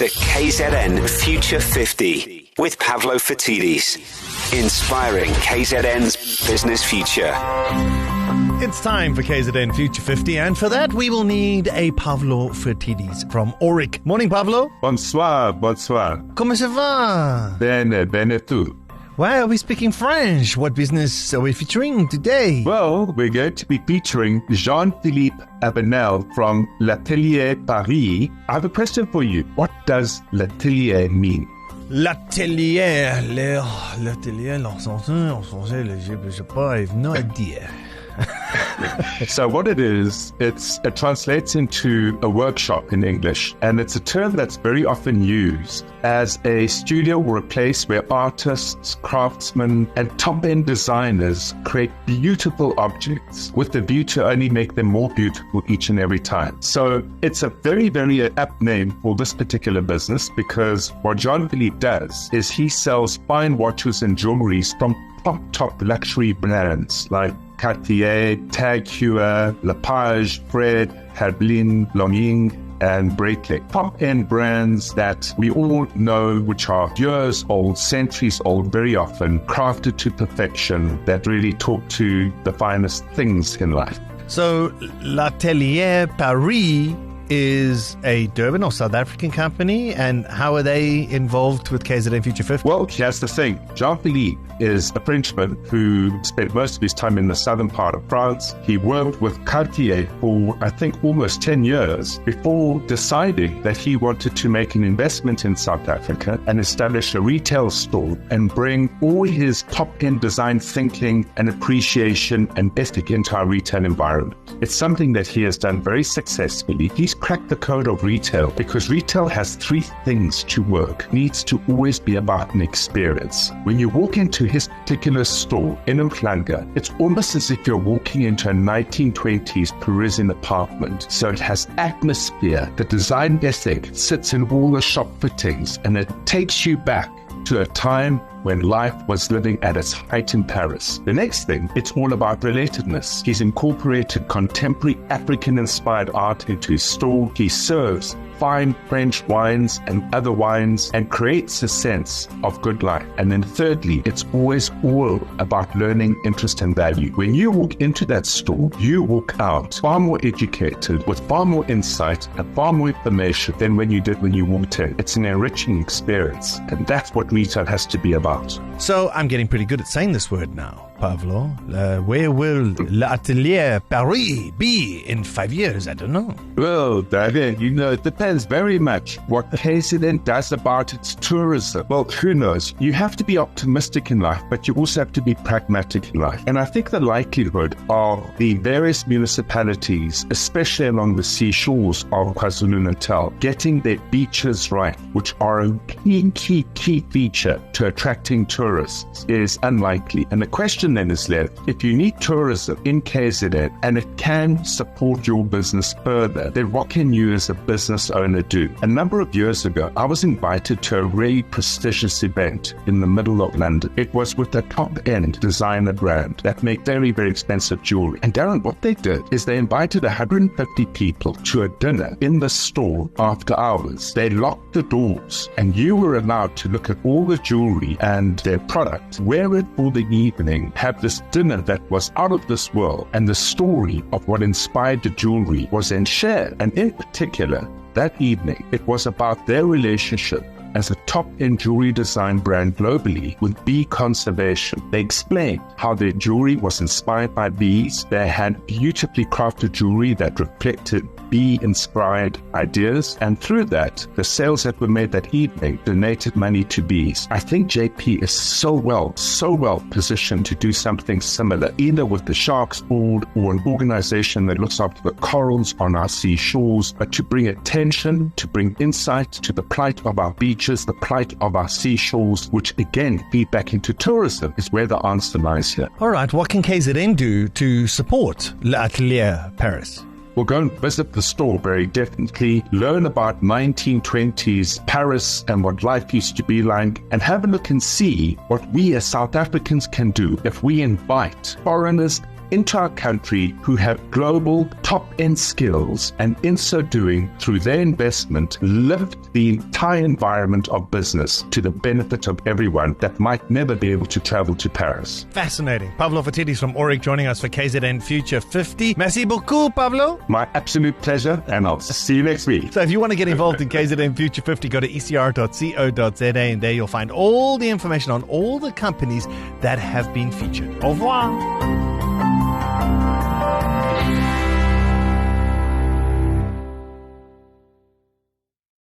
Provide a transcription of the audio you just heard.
The KZN Future 50 with Pavlo Phitidis. Inspiring KZN's business future. It's time for KZN Future 50, and for that we will need a Pavlo Phitidis from Auric. Morning, Pavlo. Bonsoir, bonsoir. Comment ça va? Bene, bene tu. Why are we speaking French? What business are we featuring today? Well, we're going to be featuring Jean-Philippe Avenel from L'Atelier Paris. I have a question for you. What does L'Atelier mean? L'atelier, l'ascenseur, je sais pas, I have no idea. So what it is, it translates into a workshop in English, and it's a term that's very often used as a studio or a place where artists, craftsmen, and top-end designers create beautiful objects with the view to only make them more beautiful each and every time. So it's a very, very apt name for this particular business, because what Jean-Philippe does is he sells fine watches and jewelleries from top luxury brands like Cartier, Tag Heuer, Lepage, Fred, Breitling, Longines, and Breitling. Top-end brands that we all know, which are years old, centuries old, very often crafted to perfection, that really talk to the finest things in life. So L'Atelier Paris is a Durban or South African company, and how are they involved with KZN Future 50? Well, here's the thing. Jean-Philippe is a Frenchman who spent most of his time in the southern part of France. He worked with Cartier for, I think, almost 10 years before deciding that he wanted to make an investment in South Africa and establish a retail store and bring all his top-end design thinking and appreciation and ethic into our retail environment. It's something that he has done very successfully. He's cracked the code of retail, because retail has three things to work. It needs to always be about an experience. When you walk into his particular store in Umhlanga, it's almost as if you're walking into a 1920s Parisian apartment. So it has atmosphere. The design ethic sits in all the shop fittings, and it takes you back to a time when life was living at its height in Paris. The next thing, it's all about relatedness. He's incorporated contemporary African-inspired art into his store. He serves fine French wines and other wines and creates a sense of good life. And then thirdly, it's always all about learning, interest, and value. When you walk into that store, you walk out far more educated, with far more insight and far more information than when you did when you walked in. It's an enriching experience, and that's what retail has to be about. So I'm getting pretty good at saying this word now, Pavlo. Where will L'Atelier Paris be in 5 years? I don't know. Well, David, it depends very much what KZN does about its tourism. Well, who knows? You have to be optimistic in life, but you also have to be pragmatic in life. And I think the likelihood of the various municipalities, especially along the seashores of KwaZulu-Natal, getting their beaches right, which are a key feature to attracting tourists, is unlikely. And the question then is left, if you need tourism in KZN and it can support your business further, then what can you as a business owner do? A number of years ago, I was invited to a really prestigious event in the middle of London. It was with a top-end designer brand that make very, very expensive jewelry. And Darren, what they did is they invited 150 people to a dinner in the store after hours. They locked the doors, and you were allowed to look at all the jewelry and their product, wear it for the evening, have this dinner that was out of this world, and the story of what inspired the jewelry was then shared. And in particular, that evening, it was about their relationship as a top-end jewelry design brand globally with bee conservation. They explained how their jewelry was inspired by bees. They had beautifully crafted jewelry that reflected bee-inspired ideas, and through that, the sales that were made that evening donated money to bees. I think JP is so well positioned to do something similar, either with the Sharks Board or an organization that looks after the corals on our seashores, but to bring attention, to bring insight to the plight of our beaches, the plight of our seashores, which again feed back into tourism, is where the answer lies here. All right, what can KZN do to support L'Atelier Paris? Well, go and visit the store, very definitely. Learn about 1920s Paris and what life used to be like, and have a look and see what we as South Africans can do if we invite foreigners into our country who have global top-end skills, and in so doing, through their investment, lift the entire environment of business to the benefit of everyone that might never be able to travel to Paris. Fascinating. Pavlo Fatidis from Auric joining us for KZN Future 50. Merci beaucoup, Pavlo. My absolute pleasure, and I'll see you next week. So if you want to get involved in KZN Future 50, go to ecr.co.za, and there you'll find all the information on all the companies that have been featured. Au revoir.